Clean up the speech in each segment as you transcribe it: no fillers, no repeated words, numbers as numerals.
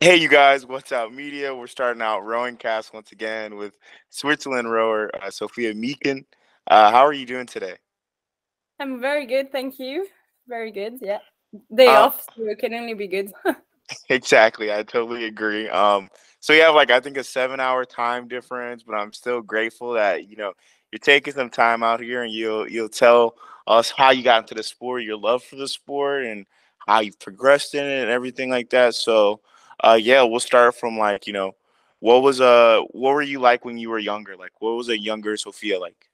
Hey, you guys, what's up, media? We're starting out RowingCast once again with Switzerland rower Sofia Meakin. How are you doing today? I'm very good, thank you. Very good, yeah. Day Uh, off, so it can only be good. exactly, I totally agree. So you have like I think a 7 hour time difference, but I'm still grateful that you're taking some time out here and you'll tell us how you got into the sport, your love for the sport, and how you've progressed in it and everything like that. So, yeah, we'll start from like what were you like when you were younger? Like, what was a younger Sophia like?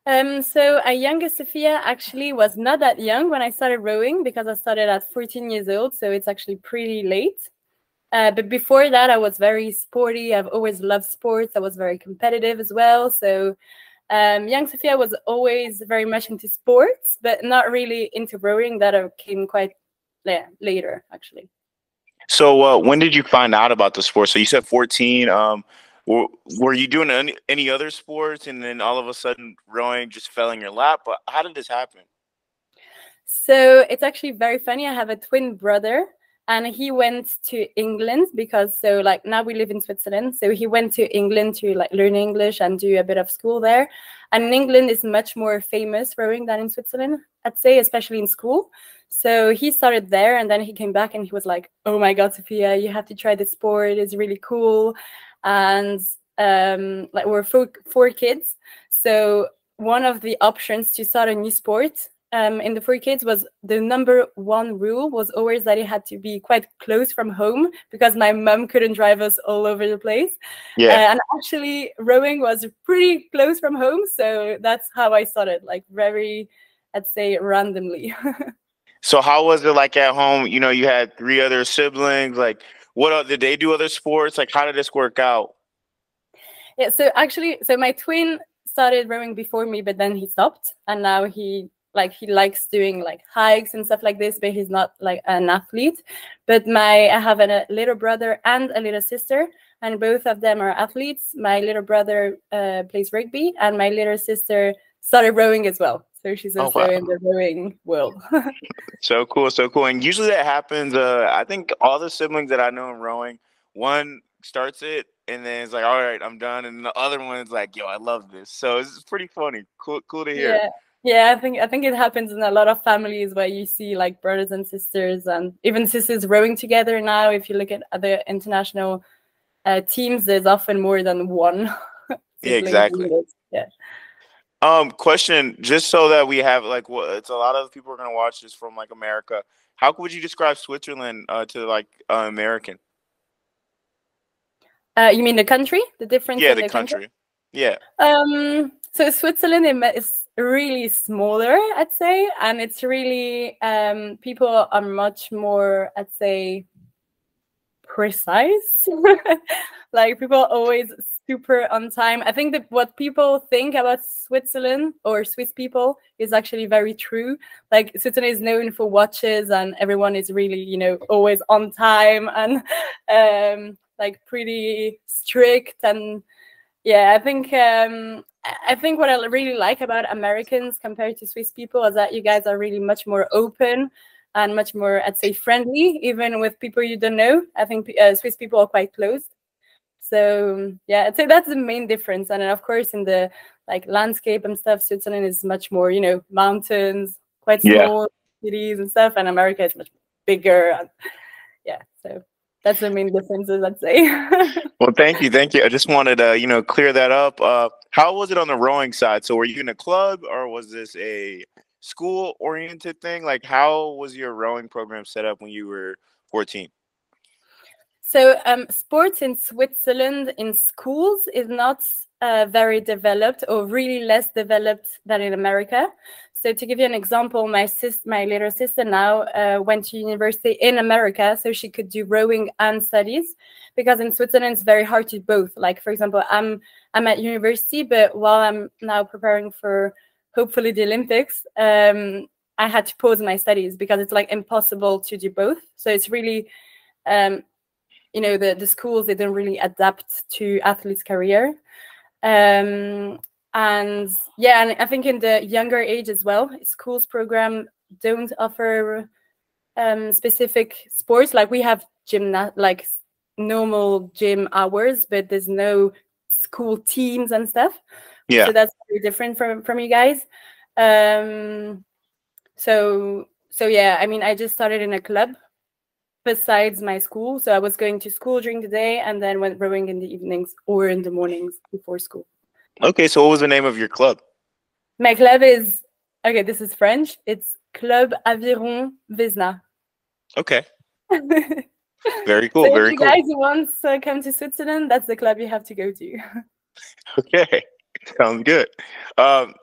So a younger Sofia actually was not that young when I started rowing because I started at 14 years old, so it's actually pretty late. But before that, I was very sporty. I've always loved sports. I was very competitive as well. So young Sofia was always very much into sports, but not really into rowing. That came quite later, actually. So, when did you find out about the sport? So you said 14. Were you doing any other sports, and then all of a sudden rowing just fell in your lap? But how did this happen? So it's actually very funny. I have a twin brother, and he went to England because like now we live in Switzerland. So he went to England to like learn English and do a bit of school there. And in England is much more famous rowing than in Switzerland, I'd say, especially in school. So he started there, and then he came back and he was like, "Oh my God, Sophia, you have to try this sport. It's really cool." And like we're four kids, so one of the options to start a new sport in the four kids was the number one rule was always that it had to be quite close from home because my mom couldn't drive us all over the place. Yeah. And actually, rowing was pretty close from home. So that's how I started, like very, I'd say, randomly. So how was it like at home? You had three other siblings. Like, did they do other sports? Like, how did this work out? Yeah, so actually, so my twin started rowing before me, but then he stopped. And now he likes doing like hikes and stuff like this, but he's not like an athlete. But I have a little brother and a little sister, and both of them are athletes. My little brother plays rugby, and my little sister started rowing as well. So she's Oh also wow. in the rowing world. So cool, so cool. And usually that happens. I think all the siblings that I know in rowing, one starts it and then it's like, all right, I'm done. And the other one's like, yo, I love this. So it's pretty funny. Cool to hear. Yeah. Yeah, I think it happens in a lot of families where you see like brothers and sisters and even sisters rowing together now. If you look at other international teams, there's often more than one Yeah, sibling exactly. doing it. Yeah. Question, just so that we have like what it's a lot of people are gonna watch this from like America. How would you describe Switzerland to like American? You mean the country? The difference Yeah, in the the country? country. Yeah. So Switzerland is really smaller, I'd say, and it's really people are much more, I'd say, precise. Like people are always super on time. I think that what people think about Switzerland or Swiss people is actually very true. Like Switzerland is known for watches and everyone is really, always on time and like pretty strict. And yeah, I think what I really like about Americans compared to Swiss people is that you guys are really much more open and much more, I'd say, friendly, even with people you don't know. I think Swiss people are quite closed. So yeah, I'd say that's the main difference. And then of course, in the like landscape and stuff, Switzerland is much more, mountains, quite Yeah. small cities and stuff, and America is much bigger. And yeah, so that's the main differences, I'd say. Well, thank you, thank you. I just wanted to, clear that up. How was it on the rowing side? So, were you in a club, or was this a school-oriented thing? Like, how was your rowing program set up when you were 14? So sports in Switzerland in schools is not very developed or really less developed than in America. So to give you an example, my little sister now went to university in America so she could do rowing and studies, because in Switzerland it's very hard to both. Like for example, I'm at university, but while I'm now preparing for hopefully the Olympics, I had to pause my studies because it's like impossible to do both. So it's really um, the schools, they don't really adapt to athletes career. And yeah, and I think in the younger age as well, schools program don't offer specific sports. Like we have like normal gym hours, but there's no school teams and stuff. Yeah. So that's very different from you guys. Um, so yeah, I mean, I just started in a club besides my school. So I was going to school during the day and then went rowing in the evenings or in the mornings before school. Okay, so what was the name of your club? My club is, okay, this is French. It's Club Aviron Vesna. Okay. Very So cool. if Very you cool. guys want to come to Switzerland, that's the club you have to go to. Okay. Sounds good.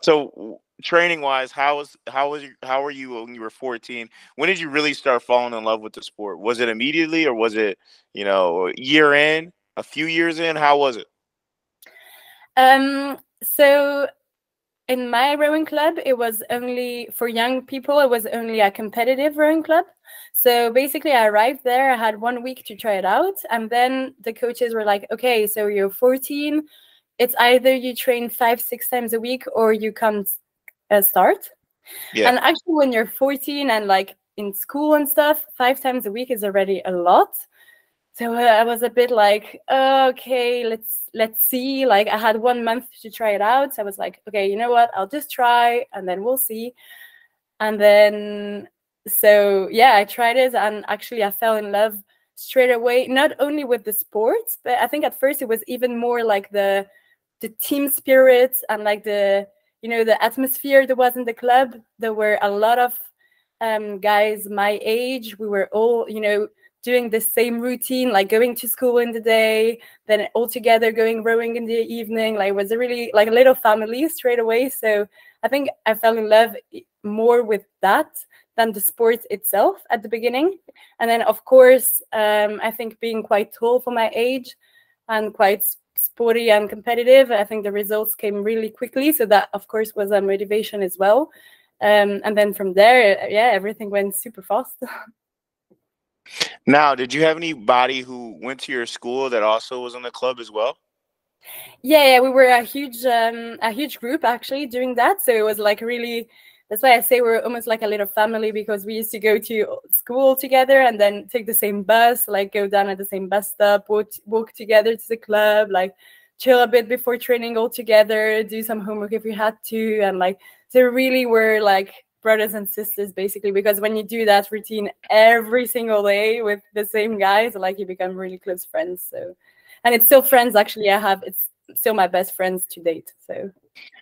So training wise, how were you when you were 14? When did you really start falling in love with the sport? Was it immediately or was it, a year in, a few years in? How was it? So in my rowing club, it was only for young people. It was only a competitive rowing club. So basically, I arrived there. I had 1 week to try it out, and then the coaches were like, "Okay, so you're 14. It's either you train 5-6 times a week, or you can't start." Yeah. And actually, when you're 14 and like in school and stuff, 5 times a week is already a lot. So I was a bit like, okay, let's see. Like I had 1 month to try it out. So I was like, okay, you know what? I'll just try and then we'll see. And then, so yeah, I tried it and actually I fell in love straight away, not only with the sports, but I think at first it was even more like the team spirit and like the atmosphere there was in the club. There were a lot of guys my age. We were all, doing the same routine, like going to school in the day, then all together going rowing in the evening. Like it was a really like a little family straight away. So I think I fell in love more with that than the sport itself at the beginning. And then of course, I think being quite tall for my age and quite sporty and competitive, I think the results came really quickly. So that of course was a motivation as well. And then from there, yeah, everything went super fast. Now, did you have anybody who went to your school that also was in the club as well? Yeah, we were a huge group actually doing that. So it was like really, that's why I say we're almost like a little family, because we used to go to school together and then take the same bus, like go down at the same bus stop, walk together to the club, like chill a bit before training all together, do some homework if we had to. And like, so really were like brothers and sisters basically, because when you do that routine every single day with the same guys, like you become really close friends. So, and it's still friends actually. It's still my best friends to date. So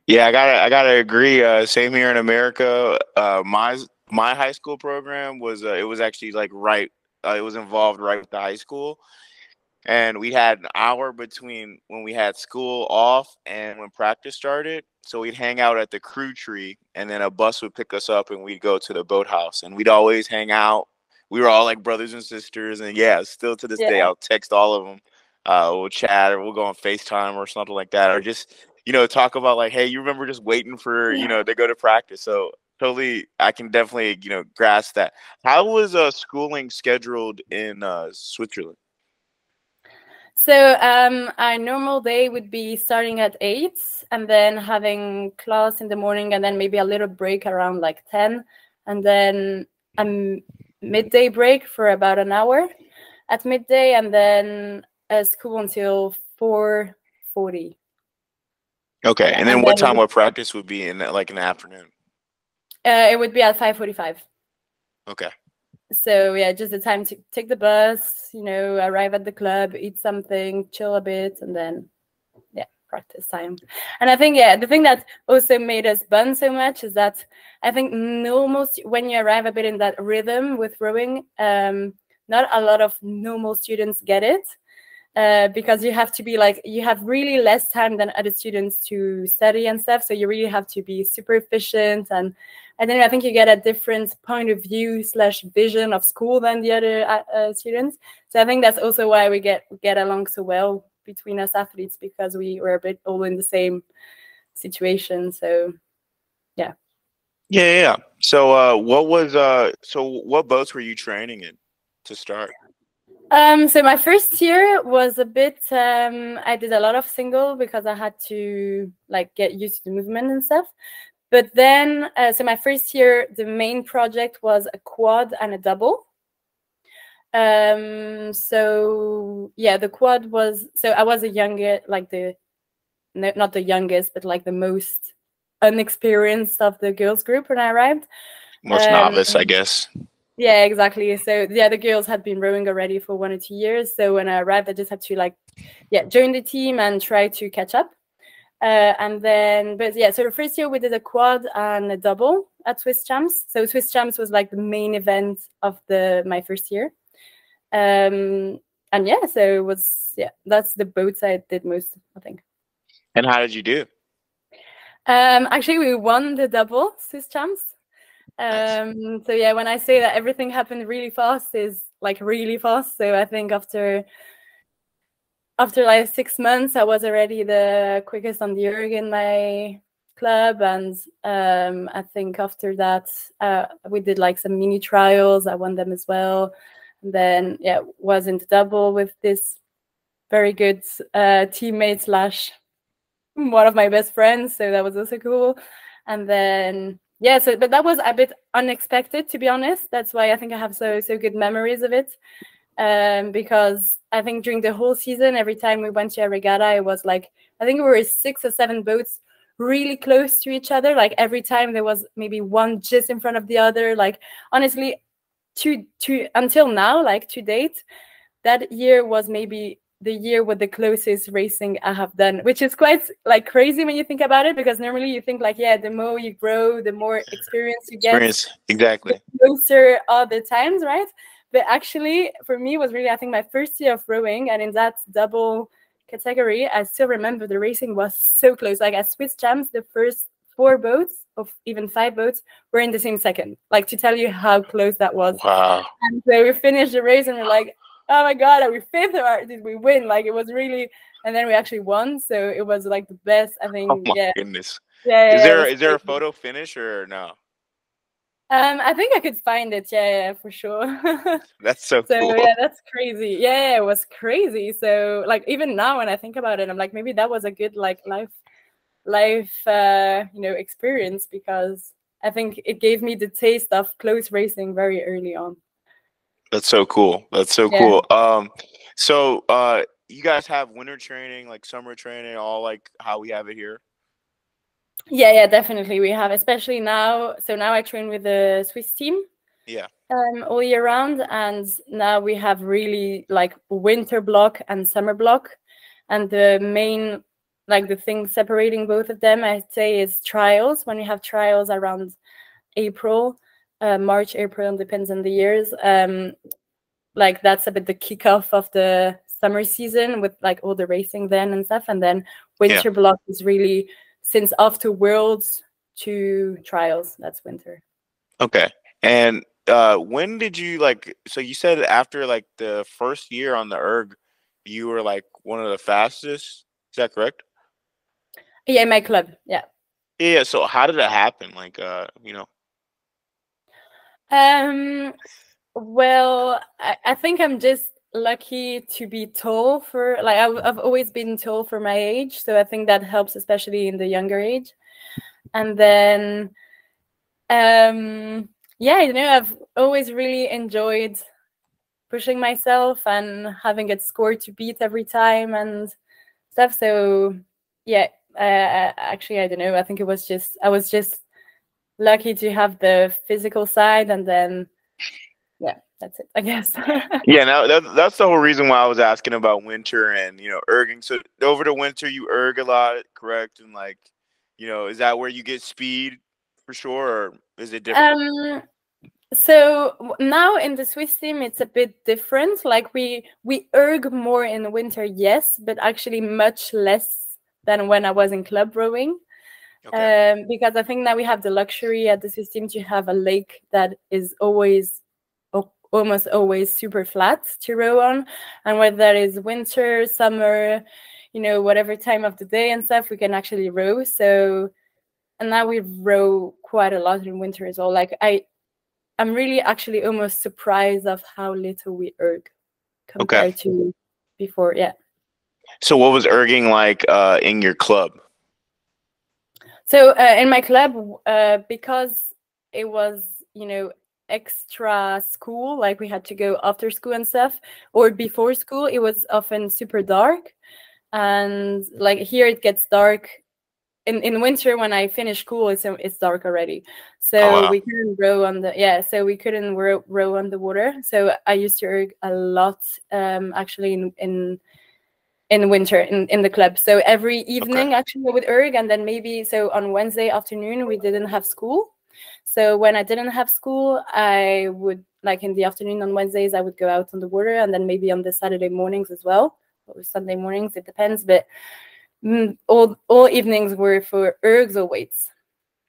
Yeah, I gotta agree. Same here in America. My high school program was it was actually like right. It was involved right with the high school, and we had an hour between when we had school off and when practice started. So we'd hang out at the crew tree, and then a bus would pick us up, and we'd go to the boathouse, and we'd always hang out. We were all like brothers and sisters, and yeah, still to this day, yeah. I'll text all of them. We'll chat, or we'll go on FaceTime or something like that, or just talk about like, hey, you remember just waiting for to go to practice. So totally, I can definitely grasp that. How was schooling scheduled in Switzerland? So our normal day would be starting at 8 and then having class in the morning and then maybe a little break around like 10 and then a midday break for about an hour at midday and then school until 4:40. Okay, Yeah, and then and what then time of practice would be in like in the afternoon? it would be at 5:45. Okay. So yeah, just the time to take the bus, arrive at the club, eat something, chill a bit, and then practice time. And I think the thing that also made us bond so much is that I think almost when you arrive a bit in that rhythm with rowing, not a lot of normal students get it. Because you have to be like, you have really less time than other students to study and stuff. So you really have to be super efficient. And then I think you get a different point of view / vision of school than the other students. So I think that's also why we get along so well between us athletes, because we were a bit all in the same situation. So yeah. Yeah. So what boats were you training in to start? So my first year was a bit, I did a lot of single because I had to like get used to the movement and stuff. But then, so my first year, the main project was a quad and a double. So yeah, the quad was, so I was a younger, like not the youngest, but like the most unexperienced of the girls group when I arrived. Most novice, I guess. Yeah, exactly. So the other girls had been rowing already for 1 or 2 years. So when I arrived, I just had to join the team and try to catch up. And then, but yeah, so the first year we did a quad and a double at Swiss Champs. So Swiss Champs was like the main event of my first year. And yeah, so it was, that's the boats I did most, I think. And how did you do? Actually, we won the double Swiss Champs. Nice. So yeah, when I say that everything happened really fast, is like really fast. So I think after like 6 months, I was already the quickest on the erg in my club, and I think after that we did like some mini trials. I won them as well. And then yeah, was in the double with this very good teammate slash one of my best friends, so that was also cool. And then yeah, so but that was a bit unexpected, to be honest. That's why I think I have so good memories of it, because I think during the whole season, every time we went to a regatta, it was like, I think we were 6 or 7 boats really close to each other. Like every time there was maybe one just in front of the other. Like honestly, to until now, like to date, that year was maybe the year with the closest racing I have done, which is quite like crazy when you think about it, because normally you think like, yeah, the more you grow, the more experience you get. Exactly. The closer are the times, right? But actually, for me, it was really, I think, my first year of rowing, and in that double category, I still remember the racing was so close. Like at Swiss Champs, the first 4 boats, or even 5 boats, were in the same second. Like to tell you how close that was. Wow. And so we finished the race, and we're like, oh my god, are we 5th or did we win? Like it was really, and then we actually won, so it was like the best, I think. Oh my goodness. Yeah, Is there a photo finish or no? I think I could find it, yeah, for sure. That's so cool. Yeah, that's crazy. Yeah, it was crazy. So like even now when I think about it, I'm like, maybe that was a good like life experience, because I think it gave me the taste of close racing very early on. That's so cool. That's so cool. So you guys have winter training, like summer training, all like how we have it here? Yeah, definitely. We have, especially now. So now I train with the Swiss team. Yeah. All year round, and now we have really like winter block and summer block, and the main, like the thing separating both of them, I'd say, is trials. When we have trials around April, March, April, depends on the years. Like that's a bit the kickoff of the summer season with like all the racing then and stuff, and then winter block is really since after Worlds to trials. That's winter. Okay. And when did you so you said after like the first year on the erg, you were like one of the fastest? Is that correct? Yeah, in my club. Yeah. Yeah. So how did it happen? Like, Well, I think I'm just lucky to be tall for, like, I've always been tall for my age. So I think that helps, especially in the younger age. And then, yeah, I've always really enjoyed pushing myself and having it scored to beat every time and stuff. So yeah, actually, I don't know. I think I was just lucky to have the physical side, and then yeah, that's it, I guess. Yeah, now that's the whole reason why I was asking about winter and erging. So over the winter, you erg a lot, correct? And like, is that where you get speed for sure, or is it different? So now in the Swiss team, it's a bit different. Like we erg more in the winter, yes, but actually much less than when I was in club rowing. Okay. Because I think now we have the luxury at the Swiss team to have a lake that is almost always super flat to row on, and whether that is winter, summer, whatever time of the day and stuff, we can actually row. So, and now we row quite a lot in winter as well. Like I'm really actually almost surprised of how little we erg compared to before. Yeah. So what was erging like in your club? So in my club, because it was, extra school, like we had to go after school and stuff, or before school, it was often super dark. And like here, it gets dark in winter when I finish school. It's dark already, Oh so wow. we couldn't row on the So we couldn't row on the water. So I used to erg a lot, actually in winter in the club. So every Okay. evening actually I would erg, and then maybe so on Wednesday afternoon we didn't have school. So when I didn't have school, I would, like, in the afternoon on Wednesdays I would go out on the water, and then maybe on the Saturday mornings as well, or Sunday mornings, it depends. But all evenings were for ergs or weights.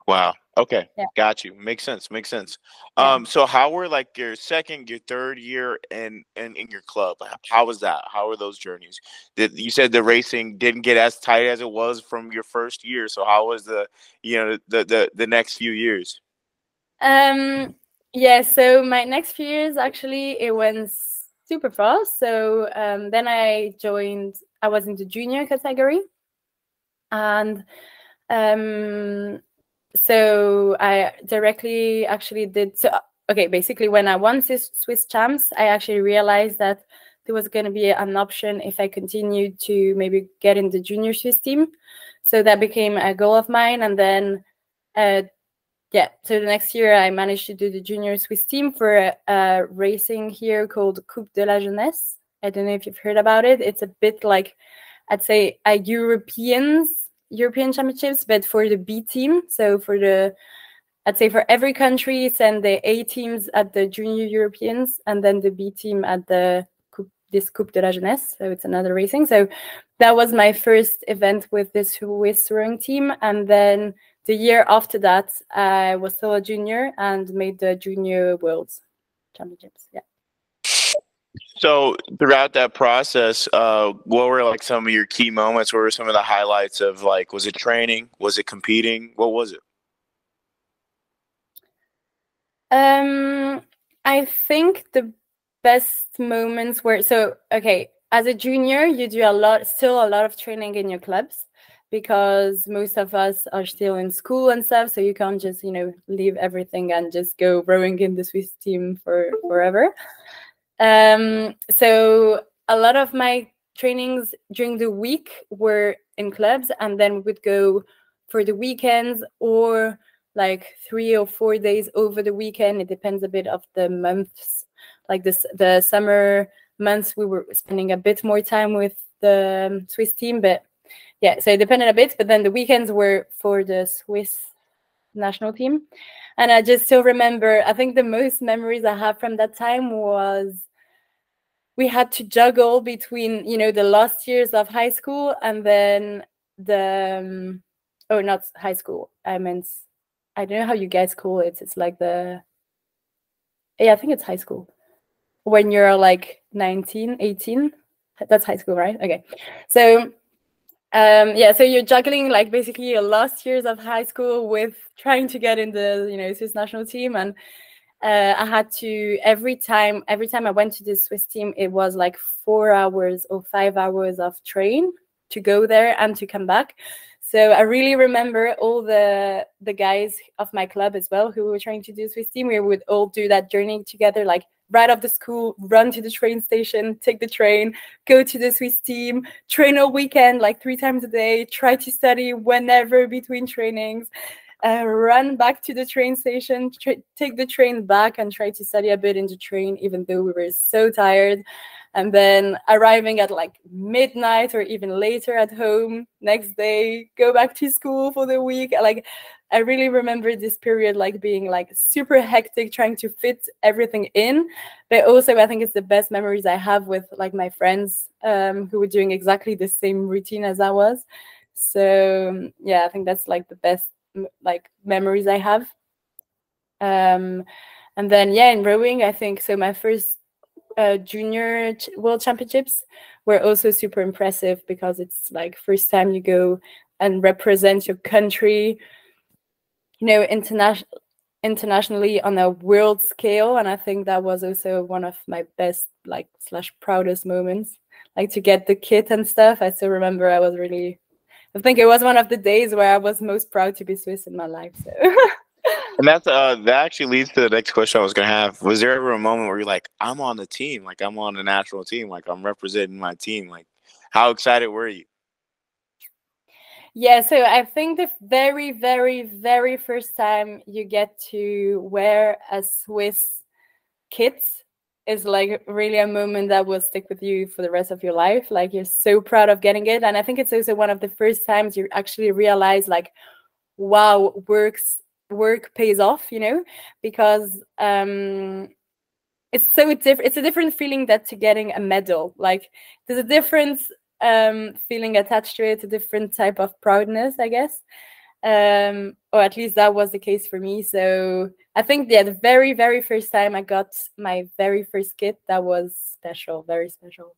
Wow. Okay. Yeah, Got you. Makes sense. Makes sense. yeah. So how were like your second, your third year in your club? How was that? How were those journeys? Did you said the racing didn't get as tight as it was from your first year? So how was the next few years? Um, yeah. So my next few years actually it went super fast. So then I was in the junior category, and so I directly actually did so. Okay, basically, when I won Swiss champs, I actually realized that there was going to be an option if I continued to maybe get in the junior Swiss team. So that became a goal of mine. And then, yeah, so the next year I managed to do the junior Swiss team for a racing here called Coupe de la Jeunesse. I don't know if you've heard about it. It's a bit like, I'd say, a European Championships, but for the B team. So I'd say for every country, send the A teams at the Junior Europeans, and then the B team at this Coupe de la Jeunesse. So it's another racing. So that was my first event with this Swiss rowing team. And then the year after that, I was still a junior and made the Junior World Championships. Yeah. So throughout that process, what were like some of your key moments? What were some of the highlights of, like, was it training? Was it competing? What was it? I think the best moments were, so okay, as a junior, you do still a lot of training in your clubs, because most of us are still in school and stuff. So you can't just, leave everything and just go rowing in the Swiss team for forever. So a lot of my trainings during the week were in clubs, and then we would go for the weekends, or like 3 or 4 days over the weekend. It depends a bit of the months. Like the summer months, we were spending a bit more time with the Swiss team, but yeah, so it depended a bit. But then the weekends were for the Swiss national team. And I just still remember, I think the most memories I have from that time was we had to juggle between, the last years of high school, and then oh, not high school, I meant, I don't know how you guys call it. It's like yeah, I think it's high school. When you're like 19, 18, that's high school, right? Okay. So yeah, so you're juggling like basically your last years of high school with trying to get in the, Swiss national team. And I had to, every time I went to the Swiss team, it was like 4 hours or 5 hours of train to go there and to come back. So I really remember all the guys of my club as well who were trying to do Swiss team. We would all do that journey together, like right after school, run to the train station, take the train, go to the Swiss team, train all weekend, like 3 times a day, try to study whenever between trainings, run back to the train station, take the train back and try to study a bit in the train, even though we were so tired. And then arriving at like midnight or even later at home next day, go back to school for the week. Like, I really remember this period like being like super hectic, trying to fit everything in. But also I think it's the best memories I have with like my friends who were doing exactly the same routine as I was. So yeah, I think that's like the best like memories I have. And then yeah, in rowing, I think so my first junior world championships were also super impressive, because it's like first time you go and represent your country, internationally on a world scale. And I think that was also one of my best like / proudest moments, like to get the kit and stuff. I still remember I I think it was one of the days where I was most proud to be Swiss in my life. So And that actually leads to the next question I was gonna have. Was there ever a moment where you're like, I'm on the team, like I'm on the national team, like I'm representing my team? Like, how excited were you? yeah, so I think the very, very, very first time you get to wear a Swiss kit is like really a moment that will stick with you for the rest of your life. Like you're so proud of getting it. And I think it's also one of the first times you actually realize like, wow, work pays off, you know, because it's so different. It's a different feeling that to getting a medal. Like there's a different feeling attached to it, a different type of proudness, I guess. Or at least that was the case for me. So I think, yeah, the very, very first time I got my very first kit, that was special, very special.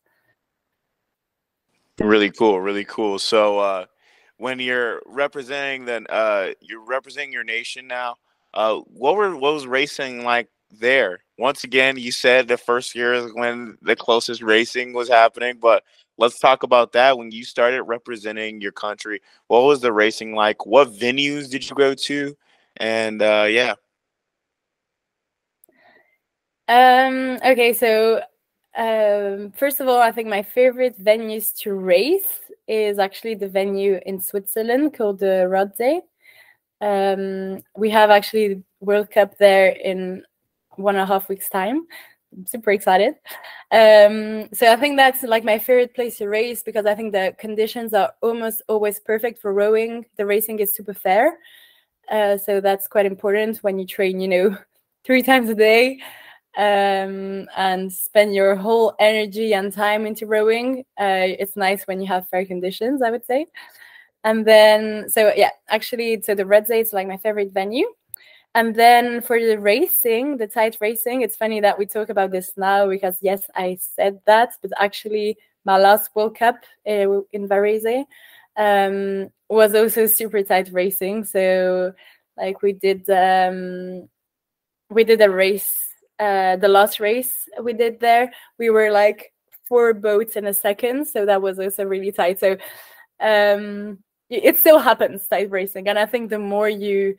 Really cool, really cool. So when you're representing your nation now, what was racing like there? Once again, you said the first year is when the closest racing was happening, but let's talk about that. When you started representing your country, what was the racing like? What venues did you go to? And yeah. Okay, so first of all, I think my favorite venues to race is actually the venue in Switzerland called the Rodsee. We have actually World Cup there in 1.5 weeks' time. I'm super excited. So I think that's like my favorite place to race because I think the conditions are almost always perfect for rowing. The racing is super fair. So that's quite important when you train, you know, 3 times a day and spend your whole energy and time into rowing. It's nice when you have fair conditions, I would say. And then, so yeah, actually, so the Rodsee is like my favorite venue. And then for the racing, the tight racing, it's funny that we talk about this now because yes, I said that, but actually my last World Cup in Varese was also super tight racing. So like we did a race, the last race we did there, we were like 4 boats in a second. So that was also really tight. So it still happens, tight racing. And I think the more you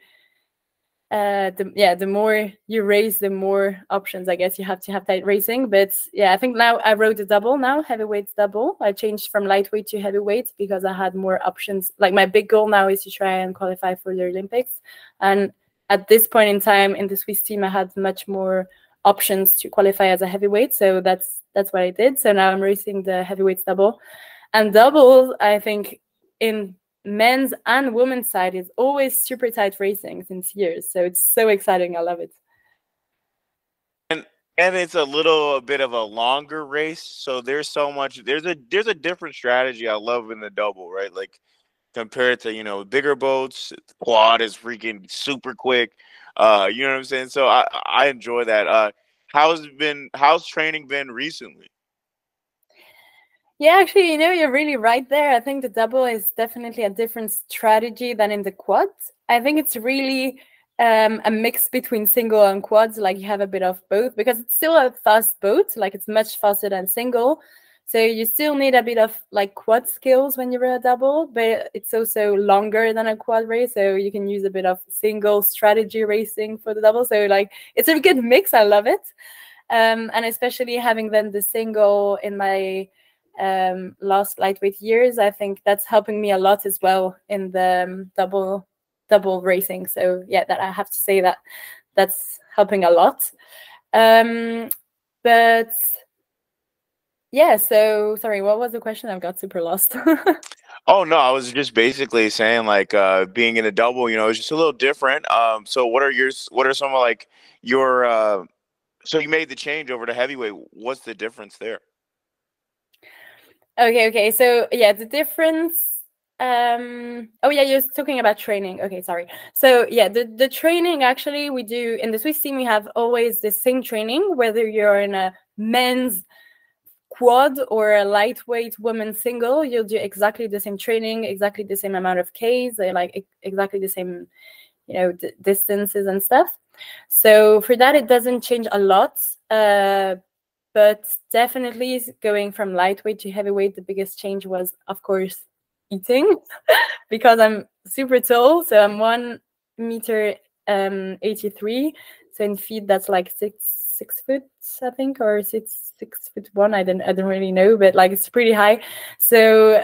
the more you race, the more options I guess you have to have tight racing. But yeah, I think now I rode a double now, heavyweight double. I changed from lightweight to heavyweight because I had more options. Like my big goal now is to try and qualify for the Olympics. And at this point in time in the Swiss team, I had much more options to qualify as a heavyweight. So that's what I did. So now I'm racing the heavyweights double. And doubles, I think in men's and women's side is always super tight racing since years. So it's so exciting. I love it. And it's a little bit of a longer race, so there's so much. There's a different strategy I love in the double, right? Like compared to bigger boats, quad is freaking super quick. You know what I'm saying? So I enjoy that. How's training been recently? Yeah, actually, you're really right there. I think the double is definitely a different strategy than in the quad. I think it's really a mix between single and quads. Like you have a bit of both because it's still a fast boat. Like it's much faster than single. So you still need a bit of like quad skills when you're a double, but it's also longer than a quad race. So you can use a bit of single strategy racing for the double. So like it's a good mix. I love it. And especially having then the single in my last lightweight years, I think that's helping me a lot as well in the double racing. So yeah, that I have to say that's helping a lot. But yeah, so sorry, what was the question? I've got super lost. Oh no, I was just basically saying like being in a double, it's just a little different. So what are some of like your so you made the change over to heavyweight. What's the difference there? Okay. So yeah, the difference. Oh yeah, you're talking about training. Okay, sorry. So yeah, the training actually we do in the Swiss team. We have always the same training, whether you're in a men's quad or a lightweight woman single. You'll do exactly the same training, exactly the same amount of Ks, like exactly the same, distances and stuff. So for that, it doesn't change a lot. But definitely going from lightweight to heavyweight, the biggest change was, of course, eating because I'm super tall. So I'm 1 meter 83. So in feet, that's like 6 foot, I think, or 6'1". I don't really know, but like it's pretty high. So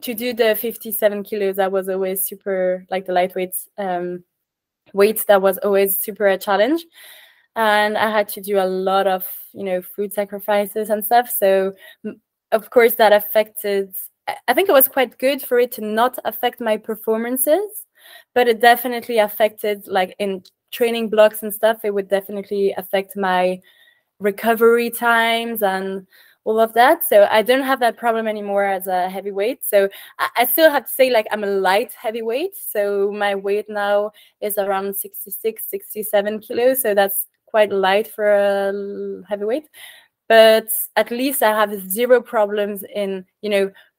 to do the 57 kilos, that was always super, like the lightweight weight, that was always super a challenge. And I had to do a lot of, food sacrifices and stuff. So of course that affected, I think it was quite good for it to not affect my performances, but it definitely affected, like in training blocks and stuff, it would definitely affect my recovery times and all of that. So I don't have that problem anymore as a heavyweight. So I still have to say, like, I'm a light heavyweight. So my weight now is around 66, 67 kilos. So that's quite light for a heavyweight. But at least I have zero problems in,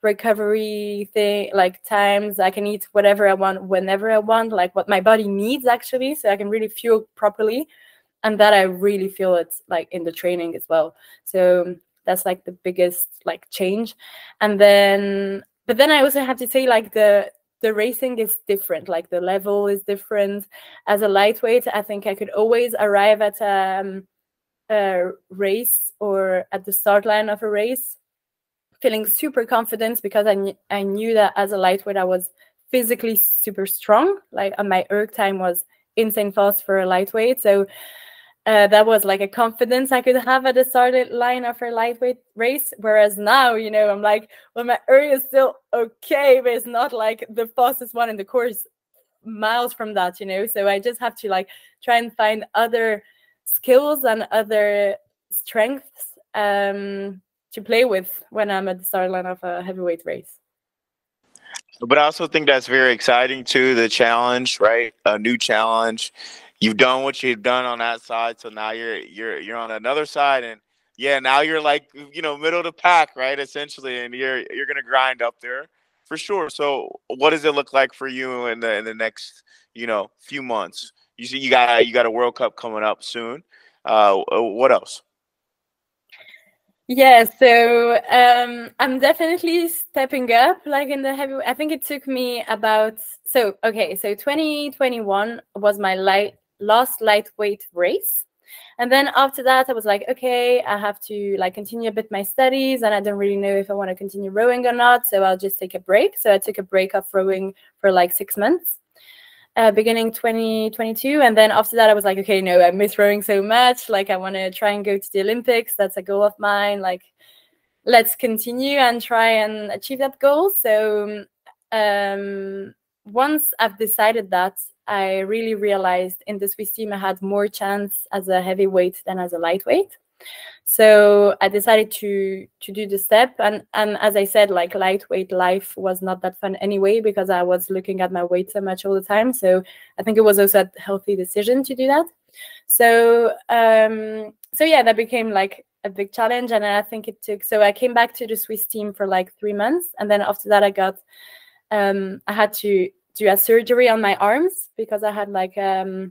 recovery thing, like times. I can eat whatever I want, whenever I want, like what my body needs actually. So I can really fuel properly. And that I really feel it's like in the training as well. So that's like the biggest like change. And then, but then I also have to say, like the racing is different, like the level is different. As a lightweight, I think I could always arrive at a race or at the start line of a race feeling super confident because I knew that as a lightweight I was physically super strong, like my erg time was insane fast for a lightweight. So that was like a confidence I could have at the start line of a lightweight race. Whereas now, I'm like, well, my erg is still okay, but it's not like the fastest one in the course, miles from that, So I just have to like try and find other skills and other strengths to play with when I'm at the start line of a heavyweight race. But I also think that's very exciting too, the challenge, right? A new challenge. You've done what you've done on that side, so now you're on another side, and yeah, now you're like, middle of the pack, right? Essentially, and you're gonna grind up there for sure. So what does it look like for you in the next, few months? You see, you got a World Cup coming up soon. What else? Yeah, so I'm definitely stepping up, like in the heavy. I think it took me about, so 2021 was my last lightweight race. And then after that, I was like, okay, I have to like continue a bit my studies, and I don't really know if I want to continue rowing or not. So I'll just take a break. So I took a break of rowing for like 6 months. Beginning 2022, and then after that I was like, okay, no, I miss rowing so much, like I want to try and go to the Olympics, that's a goal of mine, like let's continue and try and achieve that goal. So once I've decided that, I really realized in the Swiss team I had more chance as a heavyweight than as a lightweight. So I decided to do the step, and as I said, like lightweight life was not that fun anyway because I was looking at my weight so much all the time. So I think it was also a healthy decision to do that. So yeah, that became like a big challenge, and I think it took. So I came back to the Swiss team for like 3 months, and then after that I had to do a surgery on my arms because I had like a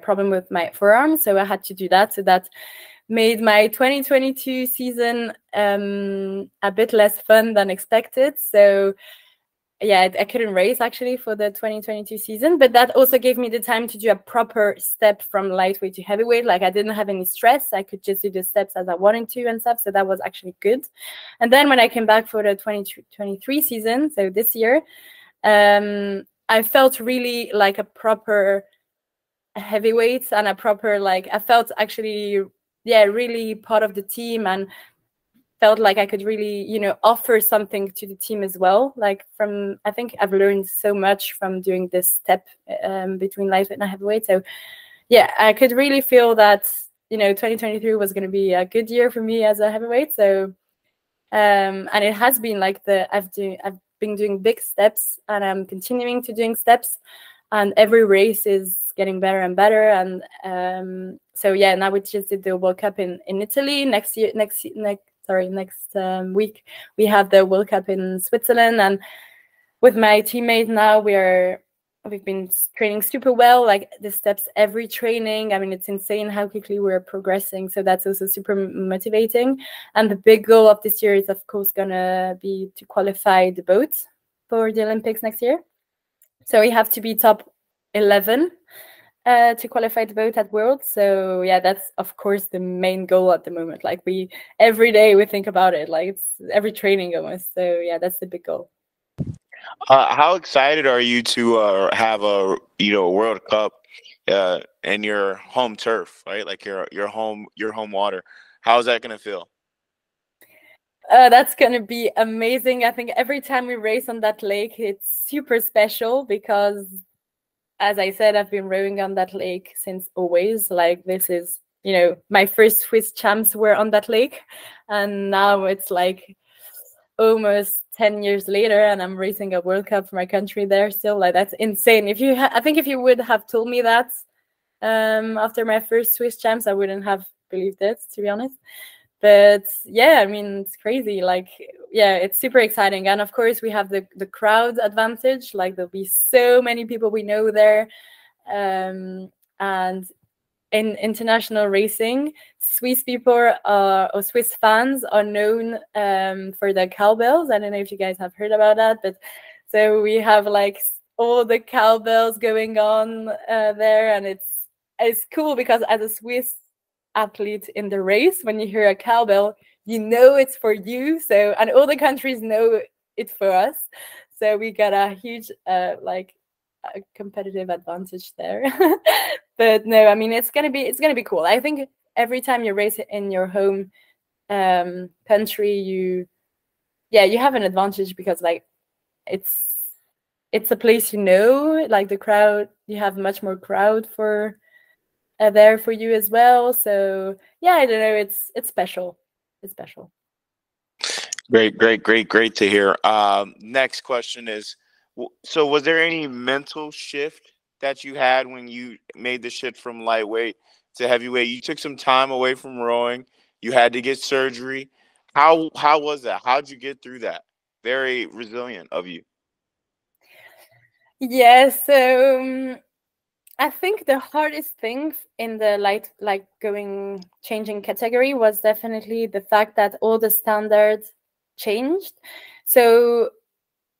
problem with my forearm, so I had to do that. So that made my 2022 season a bit less fun than expected. So yeah, I couldn't race actually for the 2022 season, but that also gave me the time to do a proper step from lightweight to heavyweight. Like I didn't have any stress. I could just do the steps as I wanted to and stuff. So that was actually good. And then when I came back for the 2023 season, so this year, I felt really like a proper heavyweight and a proper, like I felt actually really part of the team and felt like I could really offer something to the team as well. Like I think I've learned so much from doing this step between lightweight and heavyweight. So yeah, I could really feel that 2023 was going to be a good year for me as a heavyweight. So and it has been like I've been doing big steps, and I'm continuing to doing steps, and every race is getting better and better. And so yeah, now we just did the World Cup in Italy. Next week we have the World Cup in Switzerland, and with my teammate now we're we've been training super well, like the steps every training. I mean, it's insane how quickly we're progressing. So that's also super motivating. And the big goal of this year is, of course, gonna be to qualify the boat for the Olympics next year. So we have to be top 11 to qualify the boat at Worlds. So yeah, that's of course the main goal at the moment. Like every day we think about it, like it's every training almost. So yeah, that's the big goal. How excited are you to have a World Cup in your home turf, right? Like your home water. How's that gonna feel? That's gonna be amazing. I think every time we race on that lake, it's super special because, as I said, I've been rowing on that lake since always. Like this is, my first Swiss champs were on that lake, and now it's like almost 10 years later, and I'm racing a World Cup for my country there still. Like that's insane. I think if you would have told me that after my first Swiss champs, I wouldn't have believed it, to be honest. But yeah, I mean, it's crazy. Like, yeah, it's super exciting. And of course, we have the crowd advantage. Like, there'll be so many people we know there. And in international racing, Swiss people or Swiss fans are known for their cowbells. I don't know if you guys have heard about that, but so we have like all the cowbells going on there, and it's cool because as a Swiss athlete in the race, when you hear a cowbell, you know it's for you. So, and all the countries know it for us. So we got a huge like a competitive advantage there. But no, I mean it's gonna be cool. I think every time you race in your home country, you have an advantage because like it's a place like the crowd, you have much more crowd for there for you as well. So yeah, I don't know, it's special. It's special. Great to hear. Next question is, so was there any mental shift that you had when you made the shift from lightweight to heavyweight? You took some time away from rowing. You had to get surgery. How was that? How'd you get through that? Very resilient of you. Yeah, so I think the hardest thing in the changing category was definitely the fact that all the standards changed. So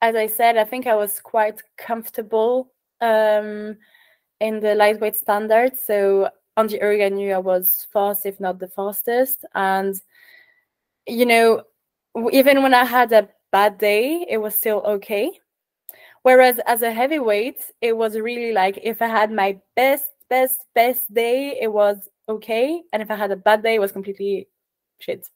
as I said, I think I was quite comfortable in the lightweight standard. So on the erg, I knew I was fast, if not the fastest. And, even when I had a bad day, it was still okay. Whereas as a heavyweight, it was really like if I had my best day, it was okay. And if I had a bad day, it was completely shit,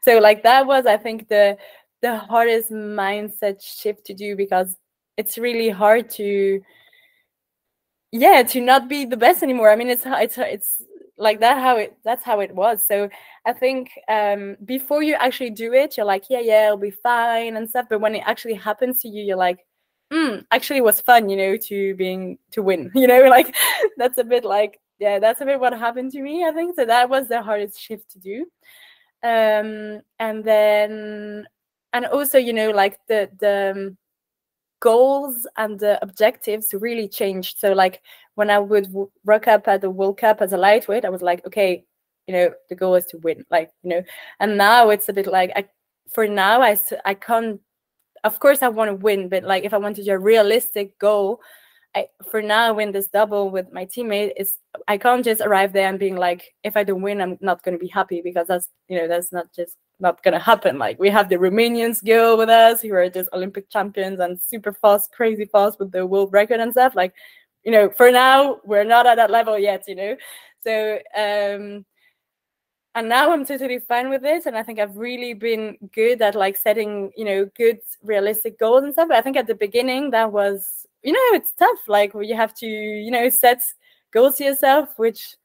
So like that was, I think, the hardest mindset shift to do, because it's really hard to not be the best anymore. I mean, it's like that's how it was. So I think before you actually do it, you're like, yeah, it'll be fine and stuff. But when it actually happens to you, you're like, actually it was fun, to win, like that's a bit like, that's a bit what happened to me, I think. So that was the hardest shift to do. And also, like the goals and the objectives really changed. So like when I would rock up at the World Cup as a lightweight, I was like, okay, the goal is to win, like, and now it's a bit like, I can't, of course I want to win, but like if I want to do a realistic goal, for now win this double with my teammate, I can't just arrive there and being like, if I don't win, I'm not going to be happy, because that's not going to happen. Like we have the Romanians go with us who are just Olympic champions and super fast, crazy fast with the world record and stuff. Like, for now we're not at that level yet, So and now I'm totally fine with it. And I think I've really been good at like setting, good realistic goals and stuff. But I think at the beginning that was, it's tough. Like you have to, set goals to yourself, which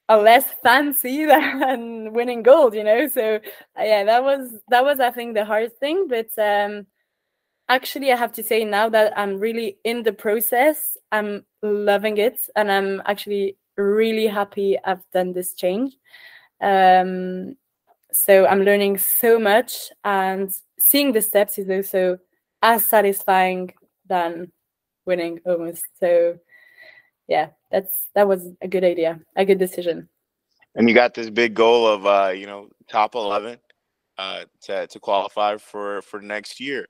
are less fancy than winning gold, So yeah, that was, I think, the hardest thing. But actually I have to say now that I'm really in the process, I'm loving it. And I'm actually really happy I've done this change. So I'm learning so much, and seeing the steps is also as satisfying than winning almost. So yeah, that was a good idea, a good decision. And you got this big goal of top 11 to qualify for next year.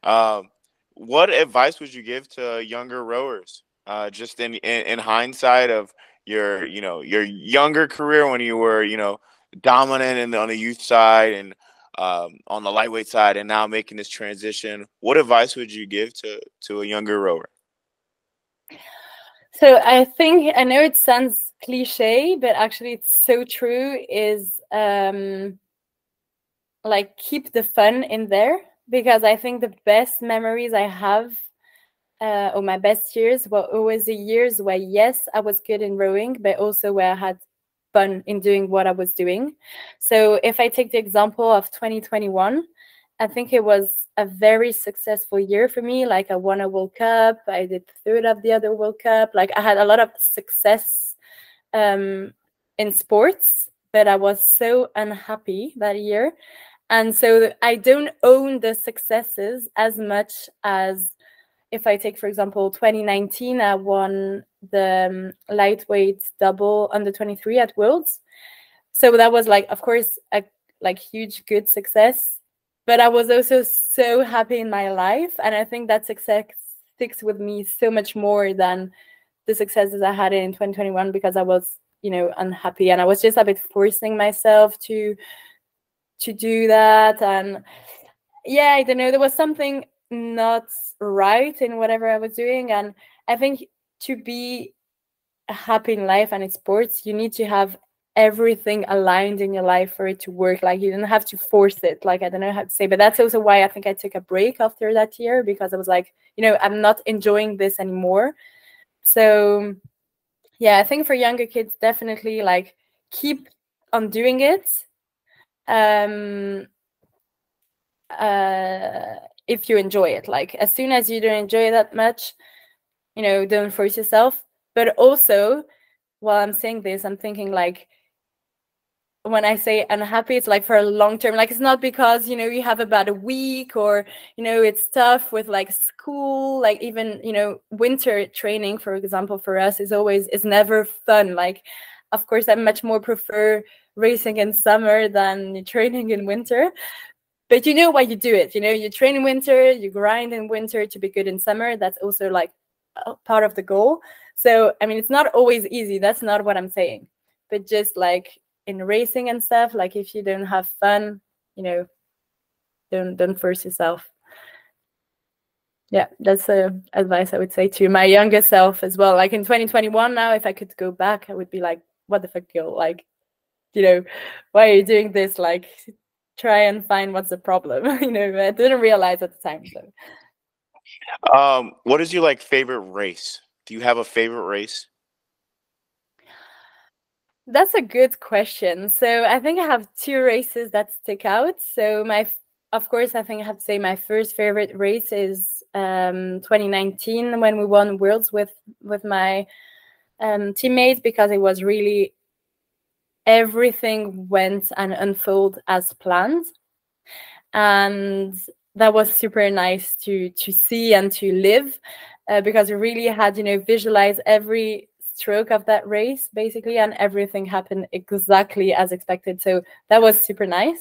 Um, what advice would you give to younger rowers? Just in hindsight of your your younger career when you were dominant on the youth side and on the lightweight side, and now making this transition. What advice would you give to a younger rower? So I think, I know it sounds cliche, but actually it's so true, is like keep the fun in there, because I think the best memories I have, or my best years, were always the years where, yes, I was good in rowing, but also where I had fun in doing what I was doing. So if I take the example of 2021, I think it was a very successful year for me. Like I won a World Cup, I did third of the other World Cup. Like I had a lot of success in sports, but I was so unhappy that year. And so I don't own the successes as much as, if I take, for example, 2019, I won the lightweight double under 23 at Worlds. So that was like, of course, a like huge good success. But I was also so happy in my life, and I think that success sticks with me so much more than the successes I had in 2021, because I was, unhappy, and I was just a bit forcing myself to do that. And yeah, I don't know, there was something not right in whatever I was doing. And I think to be happy in life and in sports, you need to have everything aligned in your life for it to work. Like you don't have to force it. Like, I don't know how to say, but that's also why I think I took a break after that year, because I was like, I'm not enjoying this anymore. So yeah, I think for younger kids, definitely like keep on doing it. um if you enjoy it, like as soon as you don't enjoy it that much, don't force yourself. But also, while I'm saying this, I'm thinking like, when I say unhappy, it's like for a long term. Like it's not because you have about a week, or it's tough with like school. Like even winter training, for example, for us is never fun. Like of course I much more prefer racing in summer than training in winter. But why you do it. You train in winter, you grind in winter to be good in summer. That's also like part of the goal. So I mean, it's not always easy. That's not what I'm saying. But just like in racing and stuff, like if you don't have fun, don't force yourself. Yeah, that's the advice I would say to my younger self as well. Like in 2021 now, if I could go back, I would be like, what the fuck, girl? Like, why are you doing this? Like, try and find what's the problem. I didn't realize at the time. So What is your favorite race? Do you have a favorite race? that's a good question. So I think I have two races that stick out. So of course, I think I have to say my first favorite race is 2019, when we won Worlds with my teammates, because it was really, everything went and unfolded as planned. And that was super nice to see and to live, because we really had visualized every stroke of that race basically, and everything happened exactly as expected. So that was super nice.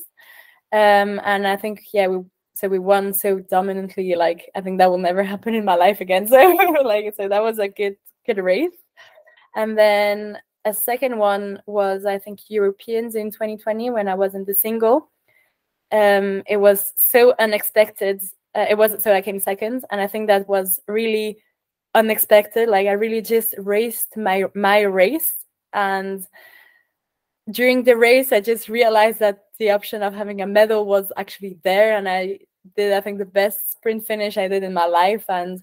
And I think we won so dominantly. Like I think that will never happen in my life again. So so that was a good race. And then a second one was, I think, Europeans in 2020, when I was in the single. It was so unexpected. I came second, and I think that was really unexpected. Like I really just raced my race, and during the race I just realized that the option of having a medal was actually there, and I did, I think, the best sprint finish I did in my life, and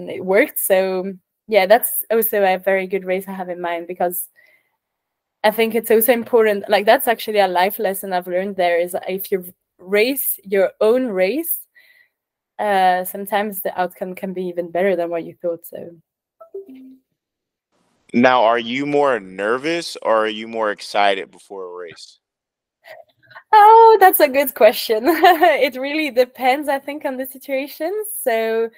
it worked. So yeah, that's also a very good race I have in mind, because I think it's also important. Like that's actually a life lesson I've learned there, is if you race your own race, sometimes the outcome can be even better than what you thought. So Now, are you more nervous or are you more excited before a race? oh, that's a good question. It really depends, I think, on the situation. So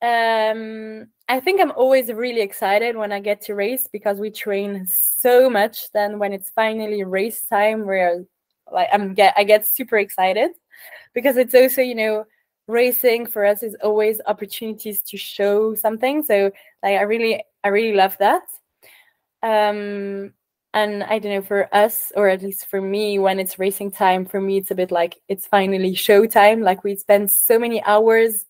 I think I'm always really excited when I get to race because we train so much. Then when it's finally race time, where like I get super excited because it's also, you know, racing for us is always opportunities to show something. So like I really love that. And I don't know, for us, or at least for me, when it's racing time, for me it's a bit like it's finally show time. Like we spend so many hours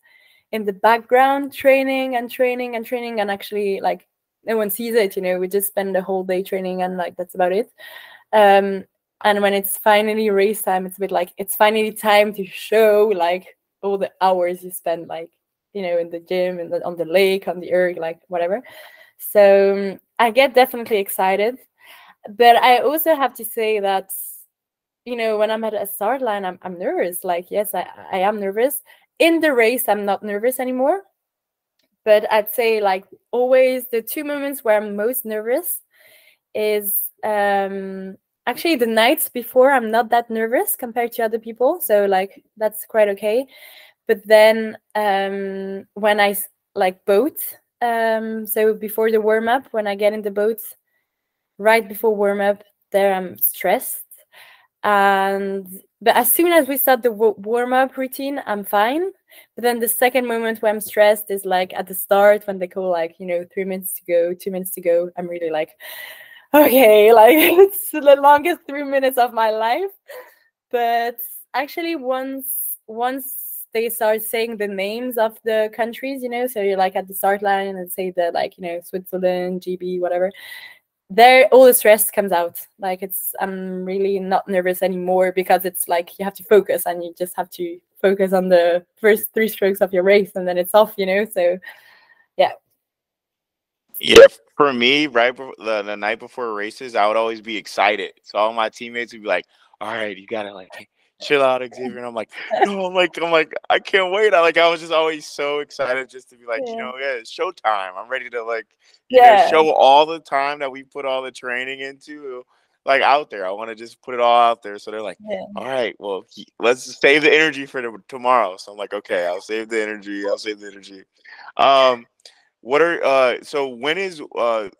in the background training and training and training, and actually like no one sees it, you know, we just spend the whole day training and like that's about it. And when it's finally race time, it's a bit like it's finally time to show like all the hours you spend, like, you know, in the gym and on the lake, on the erg, like whatever. So I get definitely excited, but I also have to say that, you know, when I'm at a start line, I'm nervous. Like, yes, I am nervous. In the race, I'm not nervous anymore. But I'd say like always the 2 moments where I'm most nervous is actually the nights before. I'm not that nervous compared to other people. So like that's quite okay. But then when I like boat, so before the warm up, when I get in the boat, right before warm up, there I'm stressed. But as soon as we start the warm up routine, I'm fine. But then the second moment where I'm stressed is like at the start when they call like, you know, 3 minutes to go, 2 minutes to go. I'm really like, okay, like it's the longest 3 minutes of my life. But actually, once they start saying the names of the countries, you know, so you're like at the start line and say the like, you know, Switzerland, GB, whatever, there all the stress comes out. Like I'm really not nervous anymore because it's like you have to focus and you just have to focus on the first 3 strokes of your race and then it's off, you know. So yeah. Yeah, for me, right the night before races, I would always be excited. So all my teammates would be like, "All right, you gotta like chill out, Xavier." And I'm like, "No, I'm like, I can't wait." I was just always so excited just to be like, Yeah. yeah, it's showtime. I'm ready to like, Yeah. show all the time that we put all the training into, like out there. I want to just put it all out there. So they're like, Yeah. "All right, well, let's save the energy for tomorrow." So I'm like, "Okay, I'll save the energy. I'll save the energy." Um, what are so when is Worlds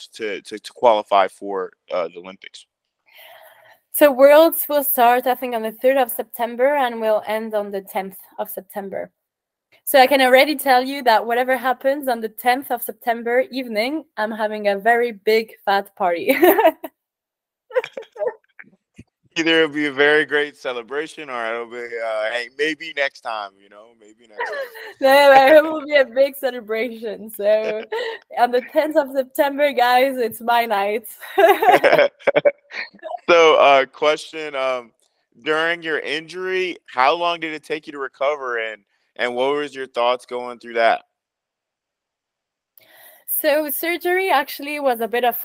to qualify for the Olympics? So Worlds will start, I think, on the 3rd of September and will end on the 10th of September. So I can already tell you that whatever happens on the 10th of September evening, I'm having a very big fat party. Either it'll be a very great celebration or it'll be hey, maybe next time, maybe next No, time. it will be a big celebration. So on the 10th of September, guys, it's my night. So question, during your injury, how long did it take you to recover, and what was your thoughts going through that? So surgery actually was a bit of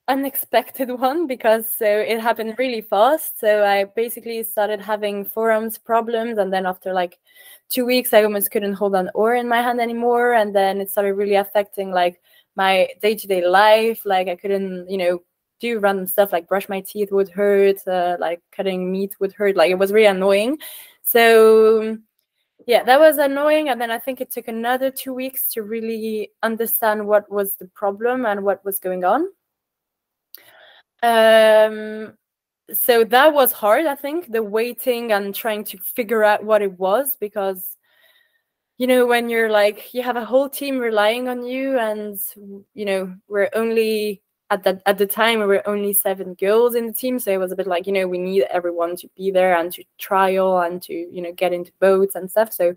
unexpected one because it happened really fast. So I basically started having forearms problems, and then after like 2 weeks, I almost couldn't hold an oar in my hand anymore, and then it started really affecting like my day-to-day life. Like I couldn't, do random stuff like brush my teeth would hurt, like cutting meat would hurt. Like it was really annoying. So yeah, that was annoying. And then I think it took another 2 weeks to really understand what was the problem and what was going on. So that was hard, I think, the waiting and trying to figure out what it was, because, when you're like, you have a whole team relying on you, and, we're only at the time we were only 7 girls in the team. So it was a bit like, we need everyone to be there and to trial and to, get into boats and stuff. So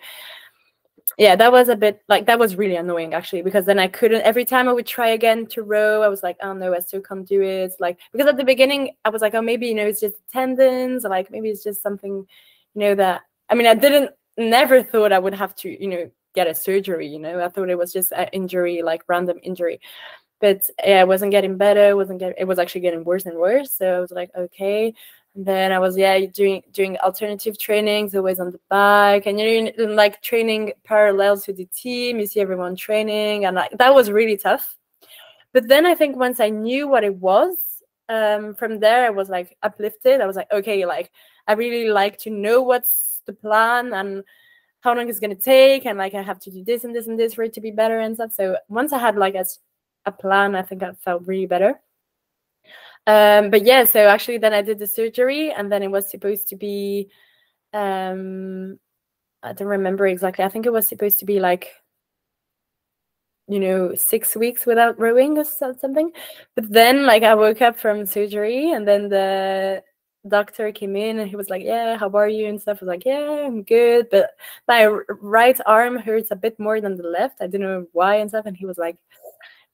yeah, that was a bit like, that was really annoying actually, because then I couldn't, every time I would try again to row, I was like, oh no, I still can't do it. Like, because at the beginning I was like, oh, maybe, it's just tendons, or like maybe it's just something, that, I mean, never thought I would have to, get a surgery, I thought it was just an injury, like random injury. But yeah, it wasn't getting better. It was actually getting worse and worse. So I was like, okay. And then I was doing alternative trainings, always on the bike, and like training parallel to the team. You see everyone training, and that was really tough. But then I think once I knew what it was, from there I was like uplifted. I was like, okay, like I really like to know what's the plan, and how long it's gonna take, and like I have to do this and this and this for it to be better and stuff. So once I had like a plan, I think I felt really better. But yeah, so actually then I did the surgery, and then it was supposed to be I don't remember exactly. I think it was supposed to be like 6 weeks without rowing or something. But then like I woke up from surgery, and then the doctor came in and he was like, yeah, how are you and stuff. I was like, yeah, I'm good, but my right arm hurts a bit more than the left. I don't know why and stuff. And he was like,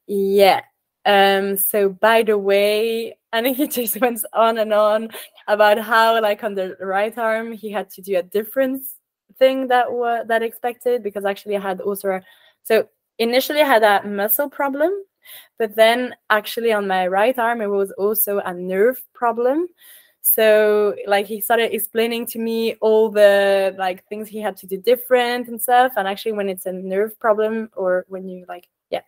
yeah, so by the way, and he just went on and on about how like on the right arm he had to do a different thing that expected, because actually I had also, so initially I had a muscle problem, but then actually on my right arm it was also a nerve problem. So like he started explaining to me all the like things he had to do different and stuff. And actually when it's a nerve problem, or when you like, yeah,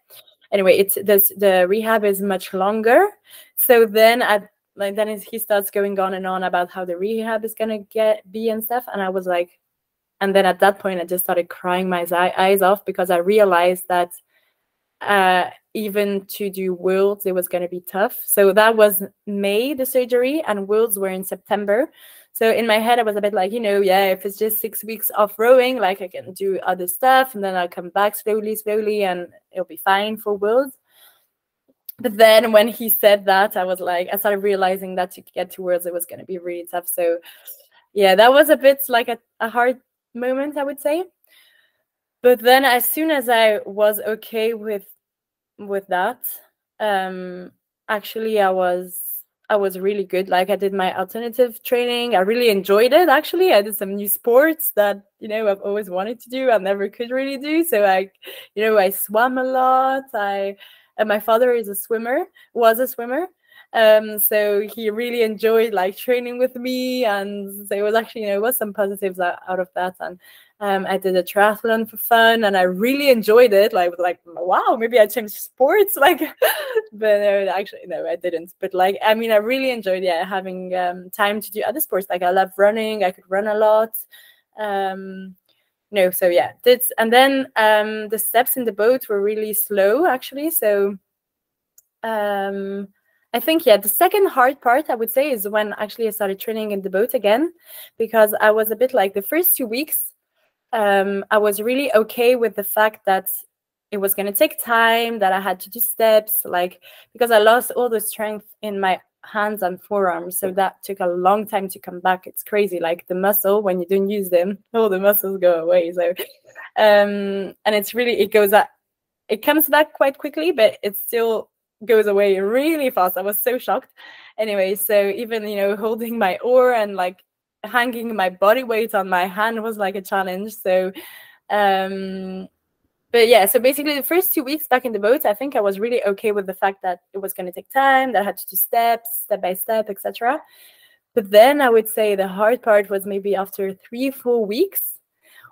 anyway, it's the rehab is much longer. So then he starts going on and on about how the rehab is gonna be and stuff. And I was like, and then at that point I just started crying my eyes off, because I realized that even to do Worlds, it was going to be tough. So that was May, the surgery, and Worlds were in September. So in my head, I was a bit like, yeah, if it's just 6 weeks off rowing, like I can do other stuff, and then I'll come back slowly, and it'll be fine for Worlds. But then when he said that, I was like, I started realizing that to get to Worlds, it was going to be really tough. So yeah, that was a bit like a hard moment, I would say. But then as soon as I was okay with that, actually I was really good. Like I did my alternative training. I really enjoyed it. Actually, I did some new sports that I've always wanted to do, I never could really do. So I swam a lot. And my father was a swimmer. So he really enjoyed like training with me, and so it was actually it was some positives out of that. And I did a triathlon for fun, and I really enjoyed it. Like wow, maybe I changed sports. Like, but no, I didn't. But like, I mean, I really enjoyed having time to do other sports. Like I love running. I could run a lot. So yeah, and then the steps in the boat were really slow actually. So I think the second hard part I would say is when actually I started training in the boat again, because I was a bit like the first 2 weeks. I was really okay with the fact that it was going to take time, that I had to do steps, like because I lost all the strength in my hands and forearms, so that took a long time to come back. It's crazy, like the muscle, when you don't use them, all the muscles go away. So and it's really, it comes back quite quickly, but it still goes away really fast. I was so shocked. Anyway, so even holding my oar and like hanging my body weight on my hand was like a challenge. So but yeah, so basically the first 2 weeks back in the boat, I think I was really okay with the fact that it was going to take time, that I had to do steps, step by step, etc. But then I would say the hard part was maybe after 3-4 weeks,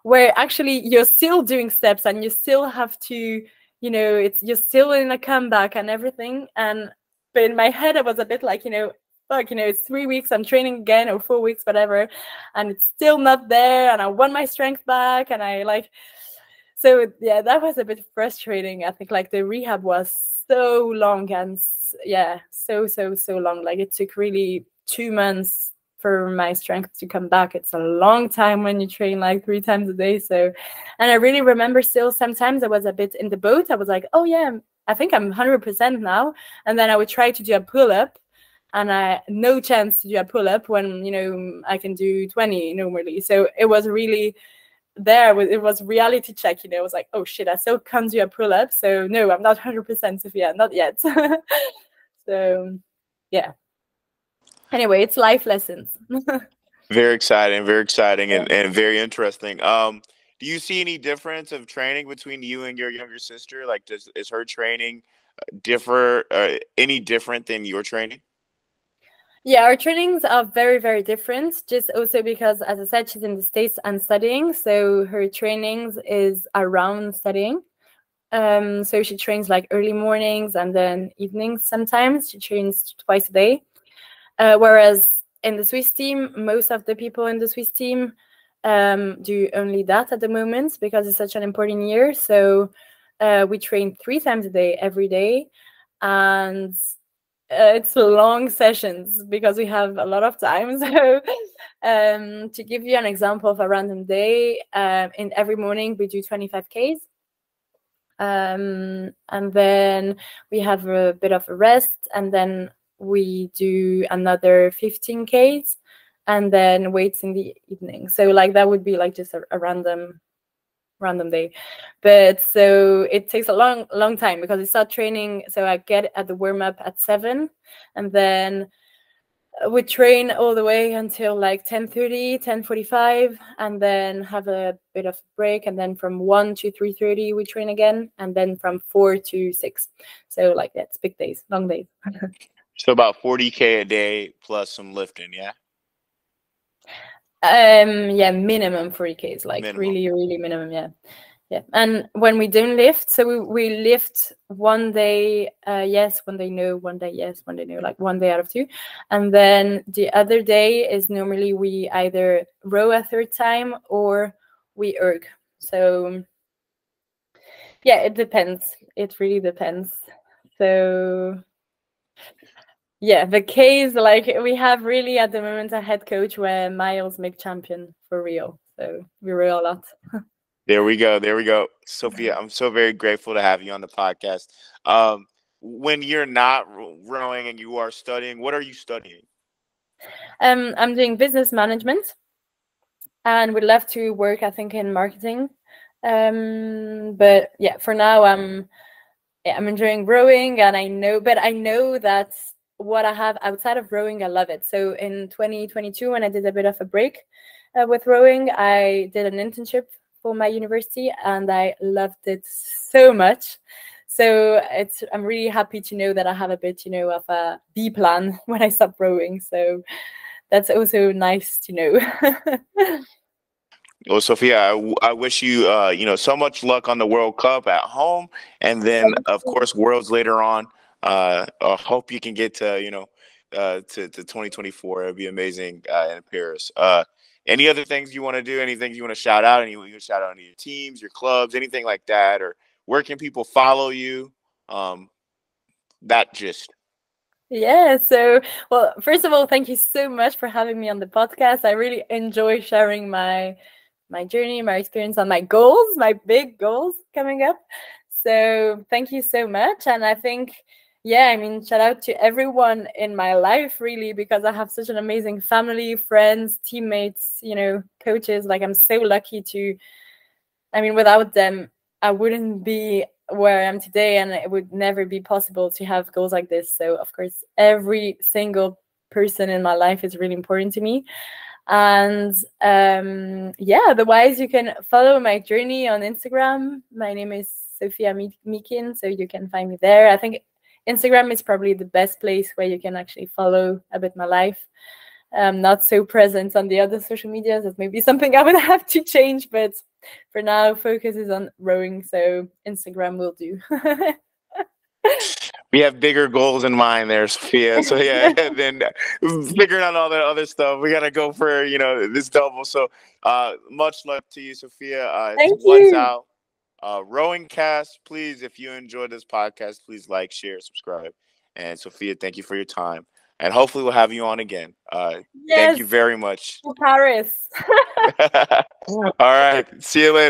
where actually you're still doing steps and you still have to, you're still in a comeback and everything. But in my head, I was a bit like, fuck, it's 3 weeks, I'm training again, or 4 weeks, whatever, and it's still not there, and I want my strength back, and I like, so yeah, that was a bit frustrating. I think like the rehab was so long, and so long. Like it took really 2 months for my strength to come back. It's a long time when you train like 3 times a day. So, and I really remember still sometimes I was a bit in the boat. I was like, oh yeah, I think I'm 100% now. And then I would try to do a pull-up, and I no chance to do a pull-up when I can do 20 normally. So it was really it was reality check. It was like, oh shit, I still can't do a pull-up. So no, I'm not 100%, Sofia, not yet. So yeah. Anyway, it's life lessons. Very exciting, and very interesting. Do you see any difference of training between you and your younger sister? Like, is her training differ any different than your training? Yeah, our trainings are very, very different. Just also because, as I said, she's in the States and studying, so her trainings is around studying. So she trains like early mornings and then evenings. Sometimes she trains twice a day. Whereas in the Swiss team, most of the people in the Swiss team do only that at the moment because it's such an important year. So we train 3 times a day, every day, and it's long sessions because we have a lot of time. So to give you an example of a random day, in every morning we do 25Ks. And then we have a bit of a rest, and then we do another 15Ks, and then weights in the evening. So like that would be like just a random day. But so it takes a long time because I start training. So I get at the warm up at 7, and then we train all the way until like 10:30, 10:45, and then have a bit of break, and then from 1 to 3:30 we train again, and then from 4 to 6. So like that's big days, long days. So about 40K a day plus some lifting, yeah? Yeah, minimum 40Ks, like Minimum. really minimum, yeah. Yeah, and when we don't lift, so we lift one day yes, one day no, one day yes, one day no, like 1 day out of 2. And then the other day is normally we either row a third time or we erg. So yeah, it depends. It really depends. So yeah, the case, like we have really at the moment a head coach where Miles make champion for real. So we row a lot. There we go. There we go. Sophia, I'm so very grateful to have you on the podcast. When you're not rowing and you are studying, what are you studying? I'm doing business management, and would love to work, I think, in marketing. But yeah, for now, I'm enjoying rowing, and I know that what I have outside of rowing, I love it. So in 2022, when I did a bit of a break with rowing, I did an internship for my university, and I loved it so much. So I'm really happy to know that I have a bit, of a B plan when I stop rowing. So that's also nice to know. Well, Sophia, I wish you, so much luck on the World Cup at home, and then of course Worlds later on. I hope you can get to, to 2024. It'd be amazing in Paris. Any other things you want to do? Anything you want to shout out? You want to shout out any of your teams, your clubs, anything like that, or where can people follow you? That just. Yeah, so well, first of all, thank you so much for having me on the podcast. I really enjoy sharing my journey, my experience, and my goals, my big goals coming up. So thank you so much. And I think, yeah, I mean, shout out to everyone in my life, really, because I have such an amazing family, friends, teammates, coaches. Like, I'm so lucky I mean, without them, I wouldn't be where I am today, and it would never be possible to have goals like this. So, of course, every single person in my life is really important to me. And yeah, otherwise you can follow my journey on Instagram. My name is Sofia Meakin, so you can find me there. I think Instagram is probably the best place where you can actually follow a bit my life. I'm not so present on the other social medias. That's maybe something I would have to change, but for now, focus is on rowing, so Instagram will do. We have bigger goals in mind there, Sophia. So yeah, and then figuring out all the other stuff, we gotta go for this double. So much luck to you, Sophia. It's Thank What's you. Out RowingCast. Please, if you enjoyed this podcast, please like, share, subscribe. And Sophia, thank you for your time, and hopefully we'll have you on again. Thank Yes, you very much. to Paris. All right, see you later.